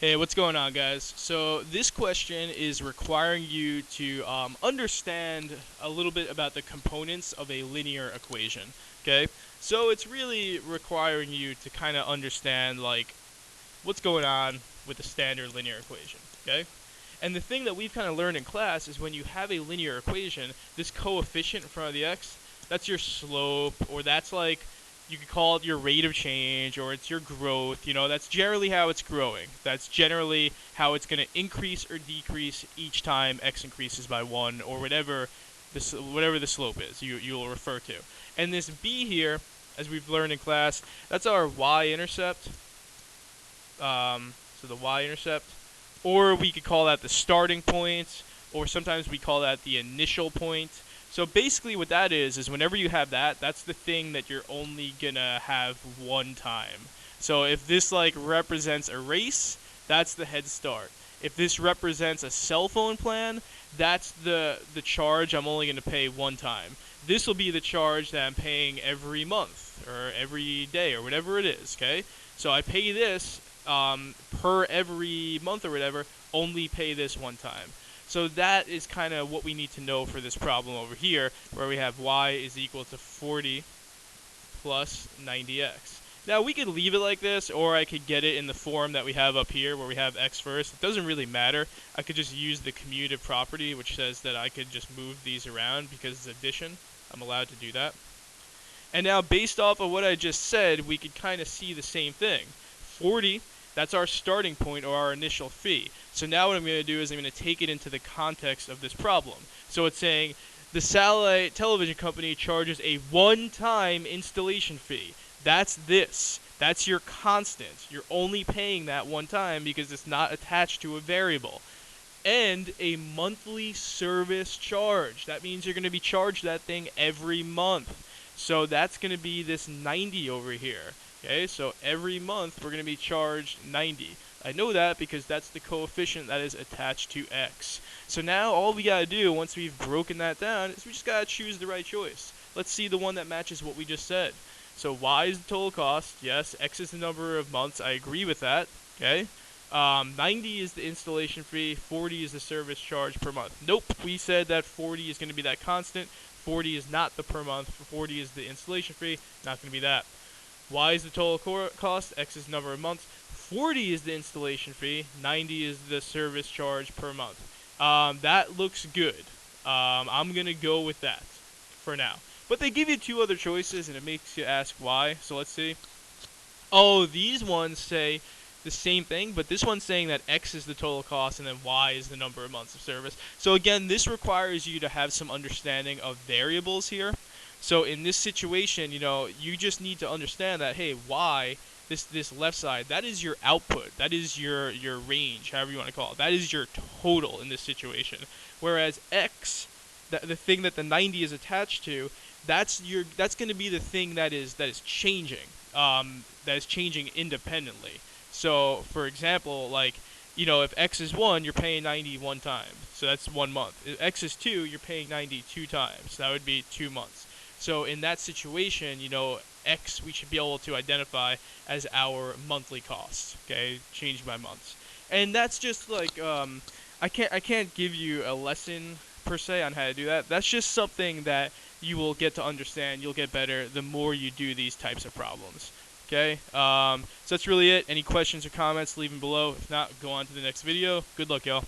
Hey, what's going on, guys? So this question is requiring you to understand a little bit about the components of a linear equation. Okay, so it's really requiring you to kind of understand like what's going on with a standard linear equation. Okay, and the thing that we've kind of learned in class is when you have a linear equation, this coefficient in front of the x, that's your slope, or that's like you could call it your rate of change, or it's your growth. That's generally how it's growing. That's generally how it's going to increase or decrease each time x increases by one, or whatever the slope is. You'll refer to. And this b here, as we've learned in class, that's our y-intercept. So the y-intercept, or we could call that the starting point, or sometimes we call that the initial point. So basically, what that is whenever you have that, that's the thing that you're only gonna have one time. So if this like represents a race, that's the head start. If this represents a cell phone plan, that's the charge I'm only gonna pay one time. This will be the charge that I'm paying every month or every day or whatever it is. Okay, so I pay this per every month or whatever, only pay this one time. So that is kind of what we need to know for this problem over here, where we have y is equal to 40 plus 90x. Now we could leave it like this, or I could get it in the form that we have up here, where we have x first. It doesn't really matter. I could just use the commutative property, which says that I could just move these around because it's addition. I'm allowed to do that. And now, based off of what I just said, we could kind of see the same thing. 40, that's our starting point or our initial fee. So now what I'm going to do is I'm going to take it into the context of this problem. So it's saying the satellite television company charges a one-time installation fee. That's this. That's your constant. You're only paying that one time because it's not attached to a variable. And a monthly service charge. That means you're going to be charged that thing every month. So that's going to be this 90 over here. Okay, so every month we're going to be charged 90. I know that because that's the coefficient that is attached to x. So now all we got to do once we've broken that down is we just got to choose the right choice. Let's see the one that matches what we just said. So y is the total cost. Yes, x is the number of months. I agree with that. Okay. 90 is the installation fee, 40 is the service charge per month. Nope, we said that 40 is going to be that constant. 40 is not the per month. 40 is the installation fee, not going to be that. Y is the total cost, X is the number of months. 40 is the installation fee, 90 is the service charge per month. That looks good. I'm going to go with that for now. But they give you two other choices, and it makes you ask why. So let's see. Oh, these ones say the same thing, but this one's saying that X is the total cost and then Y is the number of months of service. So again, this requires you to have some understanding of variables here. So in this situation, you just need to understand that, hey, Y, this left side, that is your output. That is your range, however you want to call it. That is your total in this situation. Whereas X, the thing that the 90 is attached to, that's going to be the thing that is changing. That is changing independently. So, for example, like, if X is 1, you're paying 90 one time. So that's 1 month. If X is 2, you're paying 90 two times. So that would be 2 months. So in that situation, X we should be able to identify as our monthly costs. Okay, changed by months. And that's just like I can't give you a lesson per se on how to do that. That's just something that you will get to understand. You'll get better the more you do these types of problems. Okay, so that's really it. Any questions or comments, leave them below. If not, go on to the next video. Good luck, y'all.